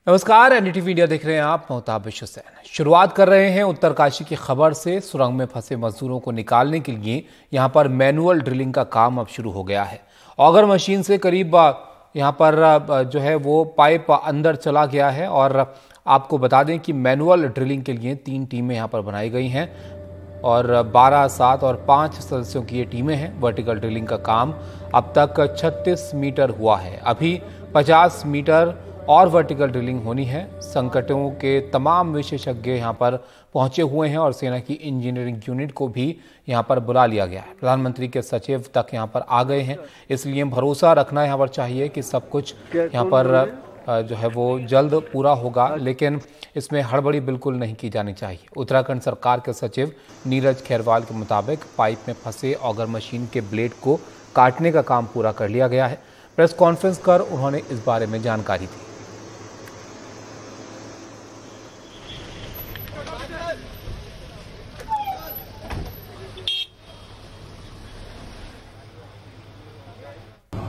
नमस्कार, NDTV India देख रहे हैं आप। मोहताब हुसैन शुरुआत कर रहे हैं उत्तरकाशी की खबर से। सुरंग में फंसे मजदूरों को निकालने के लिए यहां पर मैनुअल ड्रिलिंग का काम अब शुरू हो गया है। ऑगर मशीन से करीब यहां पर जो है वो पाइप अंदर चला गया है और आपको बता दें कि मैनुअल ड्रिलिंग के लिए 3 टीमें यहां पर बनाई गई हैं और 12, 7 और 5 सदस्यों की ये टीमें हैं। वर्टिकल ड्रिलिंग का काम अब तक 36 मीटर हुआ है। अभी 50 मीटर और वर्टिकल ड्रिलिंग होनी है। संकटों के तमाम विशेषज्ञ यहाँ पर पहुंचे हुए हैं और सेना की इंजीनियरिंग यूनिट को भी यहाँ पर बुला लिया गया है। प्रधानमंत्री के सचिव तक यहाँ पर आ गए हैं, इसलिए भरोसा रखना यहाँ पर चाहिए कि सब कुछ यहाँ पर जो है वो जल्द पूरा होगा, लेकिन इसमें हड़बड़ी बिल्कुल नहीं की जानी चाहिए। उत्तराखंड सरकार के सचिव नीरज खैरवाल के मुताबिक पाइप में फंसे ऑगर मशीन के ब्लेड को काटने का काम पूरा कर लिया गया है। प्रेस कॉन्फ्रेंस कर उन्होंने इस बारे में जानकारी दी।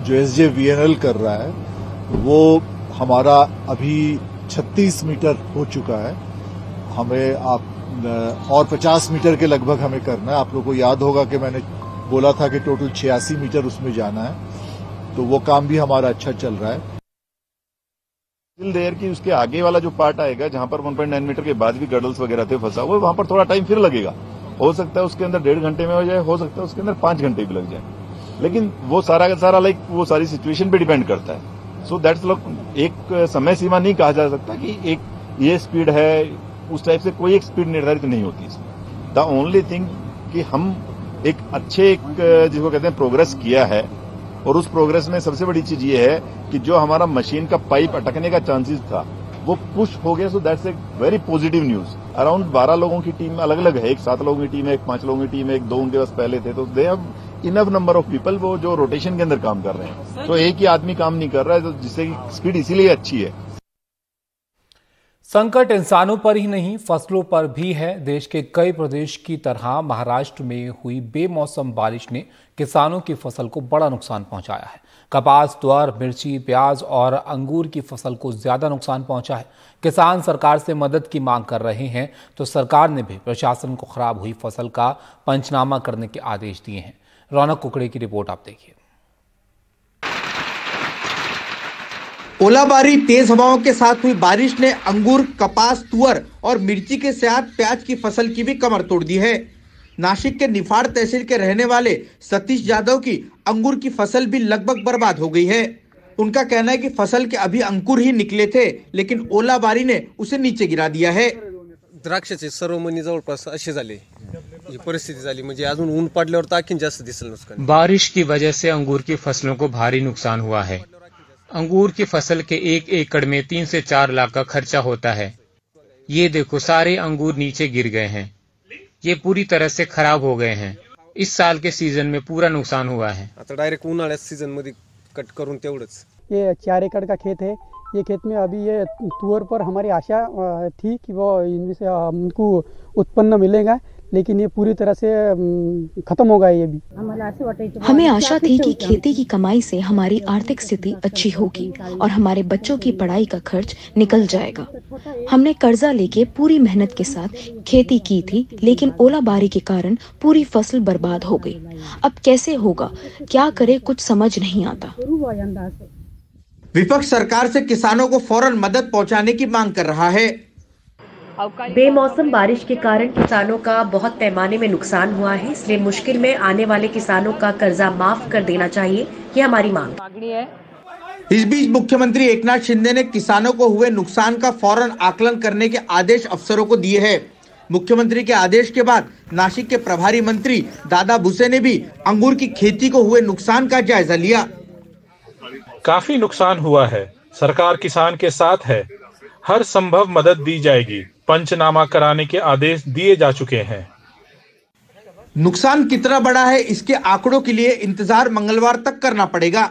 जो SJVNL कर रहा है वो हमारा अभी 36 मीटर हो चुका है। हमें और 50 मीटर के लगभग हमें करना है। आप लोगों को याद होगा कि मैंने बोला था कि टोटल 86 मीटर उसमें जाना है, तो वो काम भी हमारा अच्छा चल रहा है। देर की उसके आगे वाला जो पार्ट आएगा जहां पर 1.9 मीटर के बाद भी गडल्स वगैरह थे फंसा हुआ, वहां पर थोड़ा टाइम फिर लगेगा। हो सकता है उसके अंदर 1.5 घंटे में हो जाए, हो सकता है उसके अंदर 5 घंटे भी लग जाए, लेकिन वो सारा का सारा वो सारी सिचुएशन पे डिपेंड करता है। सो दैट्स एक समय सीमा नहीं कहा जा सकता कि एक ये स्पीड है, उस टाइप से कोई एक स्पीड निर्धारित नहीं होती इसमें। द ओनली थिंग कि हम एक अच्छे जिसको कहते हैं प्रोग्रेस किया है, और उस प्रोग्रेस में सबसे बड़ी चीज ये है कि जो हमारा मशीन का पाइप अटकने का चांसेस था वो पुश हो गया। सो दैट्स एक वेरी पॉजिटिव न्यूज। अराउंड 12 लोगों की टीम अलग अलग है, एक 7 लोगों की टीम है, एक 5 लोगों की टीम है, एक 2 उनके पास पहले थे, तो they have enough number of people वो जो रोटेशन के अंदर काम कर रहे हैं। तो एक ही आदमी काम नहीं कर रहा है, तो जिससे स्पीड इसीलिए अच्छी है। संकट इंसानों पर ही नहीं, फसलों पर भी है। देश के कई प्रदेश की तरह महाराष्ट्र में हुई बेमौसम बारिश ने किसानों की फसल को बड़ा नुकसान पहुंचाया है। कपास, ज्वार, मिर्ची, प्याज और अंगूर की फसल को ज्यादा नुकसान पहुंचा है। किसान सरकार से मदद की मांग कर रहे हैं, तो सरकार ने भी प्रशासन को खराब हुई फसल का पंचनामा करने के आदेश दिए हैं। रौनक कुकड़े की रिपोर्ट आप देखिए। ओलाबारी, तेज हवाओं के साथ हुई बारिश ने अंगूर, कपास, तुअर और मिर्ची के साथ प्याज की फसल की भी कमर तोड़ दी है। नासिक के निफाड़ तहसील के रहने वाले सतीश यादव की अंगूर की फसल भी लगभग बर्बाद हो गई है। उनका कहना है कि फसल के अभी अंकुर ही निकले थे, लेकिन ओलाबारी ने उसे नीचे गिरा दिया है। द्राक्षाचे सर्व मणी जवळपास असे झाले, ही परिस्थिती झाली, म्हणजे अजून ऊन पडल्यावर तर आणखीन जास्त दिसेल नुकसान। बारिश की वजह से अंगूर की फसलों को भारी नुकसान हुआ है। अंगूर की फसल के 1 एकड़ में 3 से 4 लाख का खर्चा होता है। ये देखो, सारे अंगूर नीचे गिर गए हैं, ये पूरी तरह से खराब हो गए हैं। इस साल के सीजन में पूरा नुकसान हुआ है। आता डायरेक्ट उन्हाळ्यात सीजन मध्ये कट करून तेवढंच। ये 4 एकड़ का खेत है। ये खेत में अभी ये तुअर पर हमारी आशा थी कि वो इनमें से हमको उत्पन्न मिलेगा, लेकिन ये पूरी तरह से खत्म हो गया। ये भी हमें आशा थी कि खेती की कमाई से हमारी आर्थिक स्थिति अच्छी होगी और हमारे बच्चों की पढ़ाई का खर्च निकल जाएगा। हमने कर्जा लेके पूरी मेहनत के साथ खेती की थी, लेकिन ओलाबारी के कारण पूरी फसल बर्बाद हो गई। अब कैसे होगा, क्या करे, कुछ समझ नहीं आता। विपक्ष सरकार से किसानों को फौरन मदद पहुंचाने की मांग कर रहा है। बेमौसम बारिश के कारण किसानों का बहुत पैमाने में नुकसान हुआ है, इसलिए मुश्किल में आने वाले किसानों का कर्जा माफ कर देना चाहिए, ये हमारी मांग है। इस बीच मुख्यमंत्री एकनाथ शिंदे ने किसानों को हुए नुकसान का फौरन आकलन करने के आदेश अफसरों को दिए हैं। मुख्यमंत्री के आदेश के बाद नासिक के प्रभारी मंत्री दादा भुसे ने भी अंगूर की खेती को हुए नुकसान का जायजा लिया। काफी नुकसान हुआ है, सरकार किसान के साथ है, हर संभव मदद दी जाएगी। पंचनामा कराने के आदेश दिए जा चुके हैं। नुकसान कितना बड़ा है, इसके आंकड़ों के लिए इंतजार मंगलवार तक करना पड़ेगा।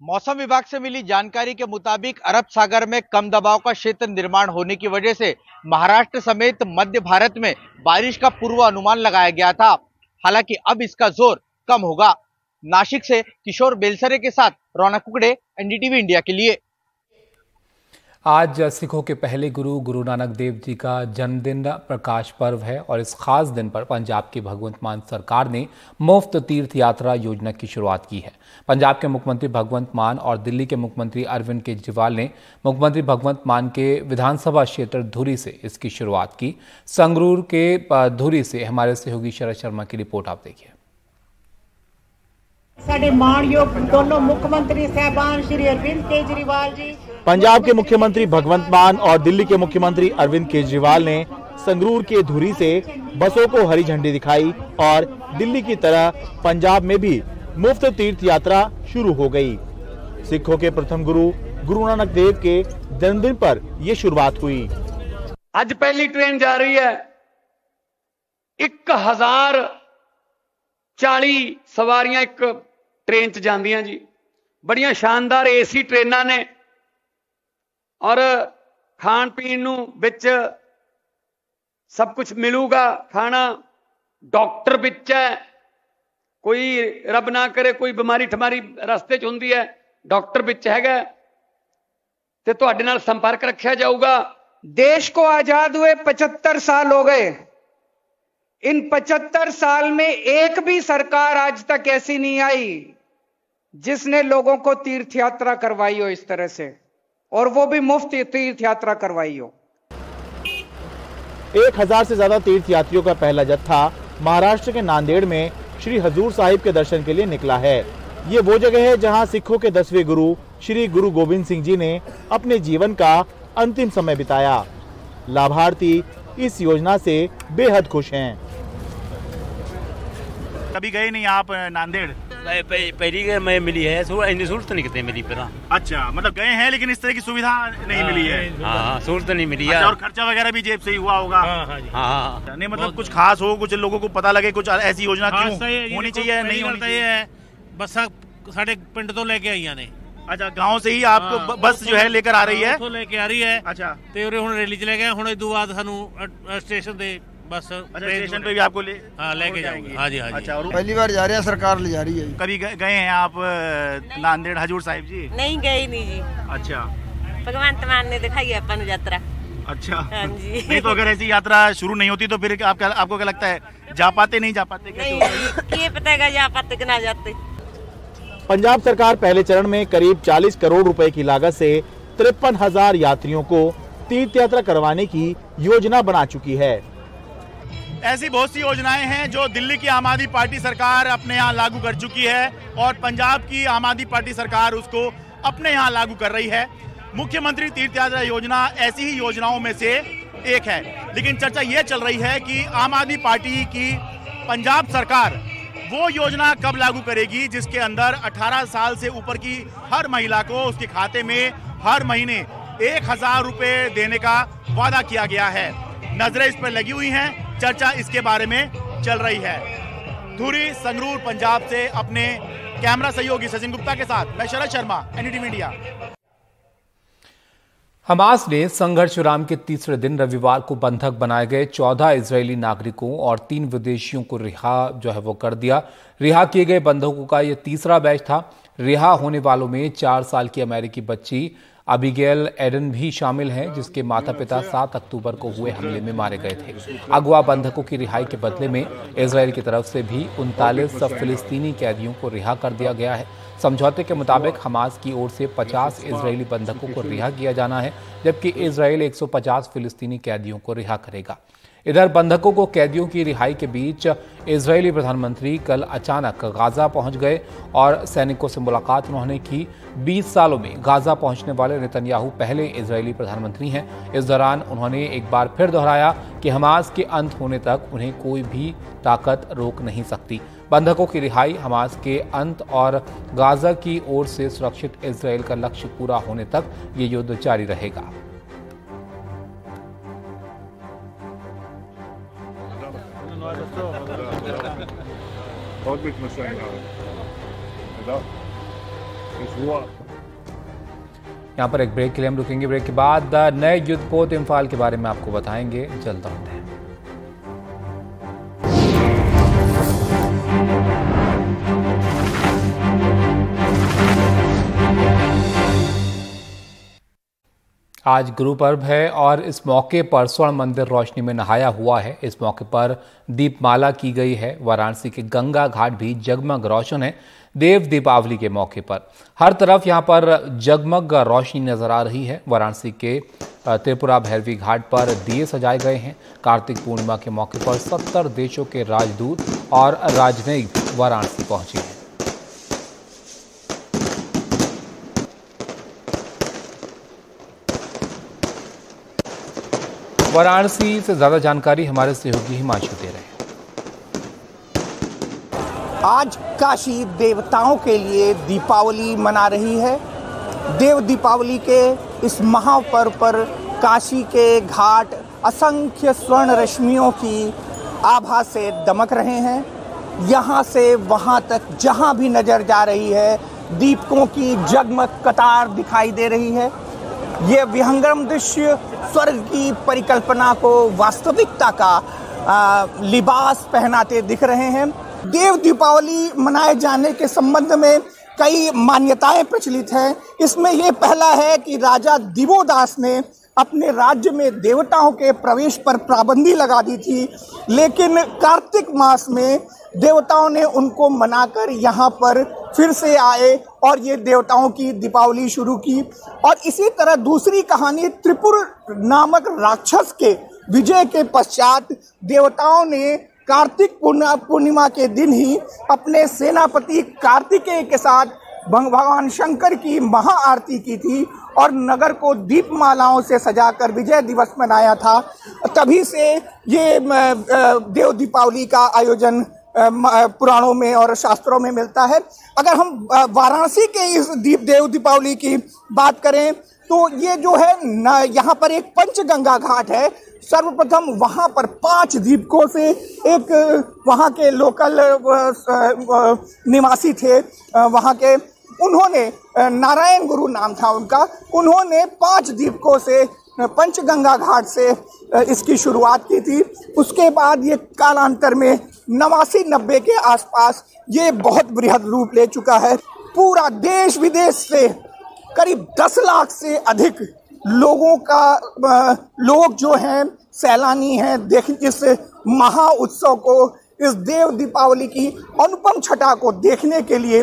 मौसम विभाग से मिली जानकारी के मुताबिक अरब सागर में कम दबाव का क्षेत्र निर्माण होने की वजह से महाराष्ट्र समेत मध्य भारत में बारिश का पूर्वानुमान लगाया गया था। हालांकि अब इसका जोर कम होगा। नासिक से किशोर बेलसरे के साथ रौनक कुकड़े, एनडीटीवी इंडिया के लिए। आज सिखों के पहले गुरु गुरु नानक देव जी का जन्मदिन प्रकाश पर्व है और इस खास दिन पर पंजाब की भगवंत मान सरकार ने मुफ्त तीर्थ यात्रा योजना की शुरुआत की है। पंजाब के मुख्यमंत्री भगवंत मान और दिल्ली के मुख्यमंत्री अरविंद केजरीवाल ने मुख्यमंत्री भगवंत मान के विधानसभा क्षेत्र धुरी से इसकी शुरुआत की। संगरूर के धुरी से हमारे सहयोगी शरद शर्मा की रिपोर्ट आप देखिए। साडे मानयोग दोनों मुख्यमंत्री साहबान श्री अरविंद केजरीवाल जी, पंजाब के मुख्यमंत्री भगवंत मान और दिल्ली के मुख्यमंत्री अरविंद केजरीवाल ने संगरूर के धुरी से बसों को हरी झंडी दिखाई और दिल्ली की तरह पंजाब में भी मुफ्त तीर्थ यात्रा शुरू हो गई। सिखों के प्रथम गुरु गुरु नानक देव के जन्मदिन पर ये शुरुआत हुई। आज पहली ट्रेन जा रही है, 1040 सवारियां एक ट्रेन च जांदियां जी। बड़ियां शानदार एसी ट्रेनां ने और खाण पीण नूं विच सब कुछ मिलूगा। खाना डॉक्टर विच है, कोई रब ना करे कोई बीमारी ठमारी रस्ते च हुंदी है, डॉक्टर विच हैगा ते तुहाडे नाल संपर्क रखा जाऊगा। देश को आजाद हुए 75 साल हो गए। इन 75 साल में एक भी सरकार आज तक ऐसी नहीं आई जिसने लोगों को तीर्थ यात्रा करवाई हो इस तरह से, और वो भी मुफ्त तीर्थ यात्रा करवाई हो। 1000 से ज्यादा तीर्थ यात्रियों का पहला जत्था महाराष्ट्र के नांदेड़ में श्री हजूर साहिब के दर्शन के लिए निकला है। ये वो जगह है जहां सिखों के 10वें गुरु श्री गुरु गोविंद सिंह जी ने अपने जीवन का अंतिम समय बिताया। लाभार्थी इस योजना से बेहद खुश हैं। कभी गए नहीं आप नांदेड़? पहली मैं मिली है, इतनी सहूलत नहीं कितने मिली पर। अच्छा, मतलब गए हैं लेकिन इस तरह की सुविधा नहीं मिली है। हाँ, सहूलत नहीं मिली है। और खर्चा वगैरह भी जेब से ही हुआ होगा। हाँ, नहीं मतलब कुछ खास हो, कुछ लोगों को पता लगे कुछ ऐसी योजना क्यों होनी चाहिए, नहीं होनी चाहिए। बस साढ़े पिंड तो लेके आई ने। अच्छा, गांव से ही आपको बस जो है लेकर आ रही है? तो लेके आ रही है। अच्छा, ते उरे हुण रैली चले गए, हुण इदू बाद सानू स्टेशन दे बस स्टेशन पे भी आपको लेके जाएगी। हाँ जी, हाँ जी। अच्छा, और पहली बार जा रहे हैं, सरकार ले जा रही है। कभी गए हैं आप नांदेड़ हजूर साहिब जी? नहीं गए नहीं जी। अच्छा, भगवंत मान ने दिखाई है अपन यात्रा। अच्छा, हाँ जी। नहीं तो अगर ऐसी यात्रा शुरू नहीं होती तो फिर आपको क्या लगता है, जा पाते नहीं जा पाते? नहीं, ये पता है जा पाते कि ना जाते। पंजाब सरकार पहले चरण में करीब 40 करोड़ रुपए की लागत से 53,000 यात्रियों को तीर्थ यात्रा करवाने की योजना बना चुकी है। ऐसी बहुत सी योजनाएं हैं जो दिल्ली की आम आदमी पार्टी सरकार अपने यहाँ लागू कर चुकी है और पंजाब की आम आदमी पार्टी सरकार उसको अपने यहाँ लागू कर रही है। मुख्यमंत्री तीर्थ यात्रा योजना ऐसी ही योजनाओं में से एक है, लेकिन चर्चा ये चल रही है कि आम आदमी पार्टी की पंजाब सरकार वो योजना कब लागू करेगी जिसके अंदर 18 साल से ऊपर की हर महिला को उसके खाते में हर महीने 1000 रुपए देने का वादा किया गया है। नजरें इस पर लगी हुई हैं, चर्चा इसके बारे में चल रही है। धुरी संगरूर पंजाब से अपने कैमरा सहयोगी सचिन गुप्ता के साथ मैं Sharad Sharma, NDT media. Hamas ने संघर्ष विराम के तीसरे दिन रविवार को बंधक बनाए गए 14 इजरायली नागरिकों और 3 विदेशियों को रिहा कर दिया। रिहा किए गए बंधकों का यह तीसरा बैच था। रिहा होने वालों में 4 साल की अमेरिकी बच्ची अबिगेल एडन भी शामिल हैं, जिसके माता पिता 7 अक्टूबर को हुए हमले में मारे गए थे। अगवा बंधकों की रिहाई के बदले में इजराइल की तरफ से भी 39 फिलिस्तीनी कैदियों को रिहा कर दिया गया है। समझौते के मुताबिक हमास की ओर से 50 इजरायली बंधकों को रिहा किया जाना है, जबकि इजराइल 150 फिलिस्तीनी कैदियों को रिहा करेगा। इधर बंधकों को कैदियों की रिहाई के बीच इजरायली प्रधानमंत्री कल अचानक गाजा पहुंच गए और सैनिकों से मुलाकात उन्होंने की। 20 सालों में गाजा पहुंचने वाले नेतन्याहू पहले इजरायली प्रधानमंत्री हैं। इस दौरान उन्होंने एक बार फिर दोहराया कि हमास के अंत होने तक उन्हें कोई भी ताकत रोक नहीं सकती। बंधकों की रिहाई, हमास के अंत और गाजा की ओर से सुरक्षित इजराइल का लक्ष्य पूरा होने तक ये युद्ध जारी रहेगा। यहाँ पर एक ब्रेक के लिए हम रुकेंगे। ब्रेक के बाद नए युद्धपोत इम्फाल के बारे में आपको बताएंगे। जल्द लौटते हैं। आज गुरु पर्व है और इस मौके पर स्वर्ण मंदिर रोशनी में नहाया हुआ है। इस मौके पर दीपमाला की गई है। वाराणसी के गंगा घाट भी जगमग रोशन है। देव दीपावली के मौके पर हर तरफ यहां पर जगमग रोशनी नजर आ रही है। वाराणसी के त्रिपुरा भैरवी घाट पर दिए सजाए गए हैं। कार्तिक पूर्णिमा के मौके पर 70 देशों के राजदूत और राजनयिक वाराणसी पहुंचे हैं। वाराणसी से ज्यादा जानकारी हमारे सहयोगी हिमांशु दे रहे हैं। आज काशी देवताओं के लिए दीपावली मना रही है। देव दीपावली के इस महापर्व पर काशी के घाट असंख्य स्वर्ण रश्मियों की आभा से दमक रहे हैं। यहाँ से वहाँ तक जहाँ भी नजर जा रही है, दीपकों की जगमग कतार दिखाई दे रही है। ये विहंगम दृश्य स्वर्ग की परिकल्पना को वास्तविकता का लिबास पहनाते दिख रहे हैं। देव दीपावली मनाए जाने के संबंध में कई मान्यताएं प्रचलित हैं। इसमें यह पहला है कि राजा दिवोदास ने अपने राज्य में देवताओं के प्रवेश पर पाबंदी लगा दी थी, लेकिन कार्तिक मास में देवताओं ने उनको मनाकर यहाँ पर फिर से आए और ये देवताओं की दीपावली शुरू की। और इसी तरह दूसरी कहानी त्रिपुर नामक राक्षस के विजय के पश्चात देवताओं ने कार्तिक पूर्णिमा के दिन ही अपने सेनापति कार्तिकेय के साथ भगवान शंकर की महाआरती की थी और नगर को दीपमालाओं से सजाकर विजय दिवस मनाया था। तभी से ये देव दीपावली का आयोजन पुराणों में और शास्त्रों में मिलता है। अगर हम वाराणसी के इस देव दीपावली की बात करें तो ये जो है यहाँ पर एक पंचगंगा घाट है। सर्वप्रथम वहाँ पर 5 दीपकों से एक वहाँ के लोकल निवासी थे वहाँ के, उन्होंने नारायण गुरु नाम था उनका, उन्होंने 5 दीपकों से पंचगंगा घाट से इसकी शुरुआत की थी। उसके बाद ये कालांतर में 89-90 के आसपास ये बहुत बृहद रूप ले चुका है। पूरा देश विदेश से करीब 10 लाख से अधिक लोग जो हैं सैलानी हैं देख इस महा उत्सव को, इस देव दीपावली की अनुपम छटा को देखने के लिए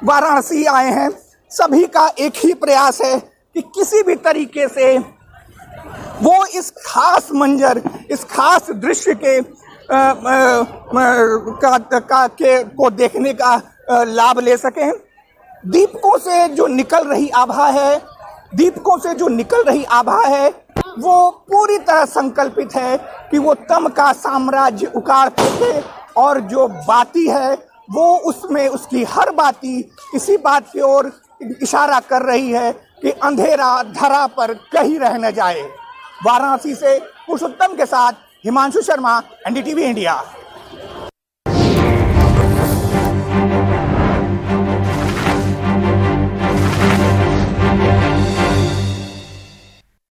वाराणसी आए हैं। सभी का एक ही प्रयास है कि किसी भी तरीके से वो इस खास मंजर, इस खास दृश्य के को देखने का लाभ ले सकें। दीपकों से जो निकल रही आभा है वो पूरी तरह संकल्पित है कि वो तम का साम्राज्य उखाड़ फेंके, और जो बाती है वो उसमें उसकी हर बाती इसी बात की ओर इशारा कर रही है कि अंधेरा धरा पर कहीं रह न जाए। वाराणसी से पुरुषोत्तम के साथ हिमांशु शर्मा, एनडीटीवी इंडिया।